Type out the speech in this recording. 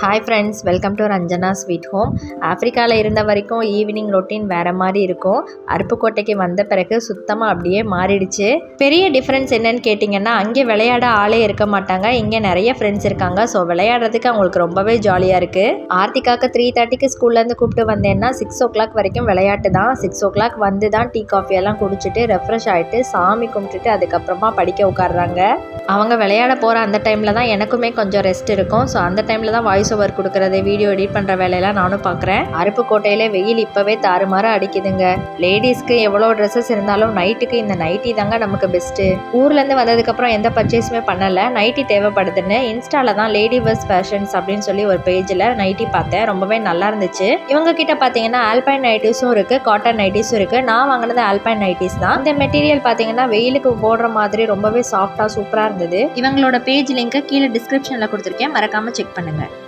Hi friends, welcome to Ranjana sweet home. ஆஃப்ரிக்காவில் இருந்த வரைக்கும் ஈவினிங் ரொட்டீன் வேறு மாதிரி இருக்கும். அருப்புக்கோட்டைக்கு வந்த பிறகு சுத்தமாக அப்படியே மாறிடுச்சு. பெரிய டிஃப்ரென்ஸ் என்னன்னு கேட்டிங்கன்னா, அங்கே விளையாட ஆளே இருக்க மாட்டாங்க. இங்கே நிறைய ஃப்ரெண்ட்ஸ் இருக்காங்க. ஸோ விளையாடுறதுக்கு அவங்களுக்கு ரொம்பவே ஜாலியாக இருக்குது. ஆர்த்திகாக்கு 3:30க்கு ஸ்கூல்லேருந்து கூப்பிட்டு வந்தேன்னா 6 o'clock வரைக்கும் விளையாட்டு தான். 6 o'clock வந்து தான் டீ காஃபி எல்லாம் குடிச்சிட்டு ரெஃப்ரெஷ் ஆகிட்டு சாமி கும்பிட்டுட்டு அதுக்கப்புறமா படிக்க உட்காடுறாங்க. அவங்க விளையாட போகிற அந்த டைமில் தான் எனக்குமே கொஞ்சம் ரெஸ்ட் இருக்கும். ஸோ அந்த டைமில் தான் வாய்ஸ் ஓவர் கொடுக்குறது, வீடியோ எடிட் பண்ணுற வேலையெல்லாம் நானும் பார்க்குறேன். அருப்புக்கோட்டையில் வெயில் இப்போவே தாறுமாறாக அடிக்குதுங்க. லேடிஸ்க்கு எவ்வளோ ட்ரெஸ்ஸஸ் இருந்தாலும் நைட்டுக்கு இந்த நைட்டி தாங்க நமக்கு பெஸ்ட்டு. ஊர்லேருந்து வந்ததுக்கப்புறம் எந்த பர்ச்சேஸுமே பண்ணலை. நைட்டி தேவைப்படுதுன்னு இன்ஸ்டாவில் தான் லேடி பஸ் ஃபேஷன்ஸ் அப்படின்னு சொல்லி ஒரு பேஜில் நைட்டி பார்த்தேன். ரொம்பவே நல்லா இருந்துச்சு. இவங்க கிட்ட பார்த்தீங்கன்னா ஆல்பைன் நைட்டிஸும் இருக்குது, காட்டன் நைட்டிஸும் இருக்குது. நான் வாங்கினது ஆல்பைன் நைட்டிஸ் தான். இந்த மெட்டீரியல் பார்த்தீங்கன்னா வெயிலுக்கு போடுற மாதிரி ரொம்பவே சாஃப்டாக சூப்பராக இருந்தது. இவங்களோட பேஜ் லிங்க் கீழே டிஸ்கிரிப்ஷனில் கொடுத்துருக்கேன், மறக்காமல் செக் பண்ணுங்கள்.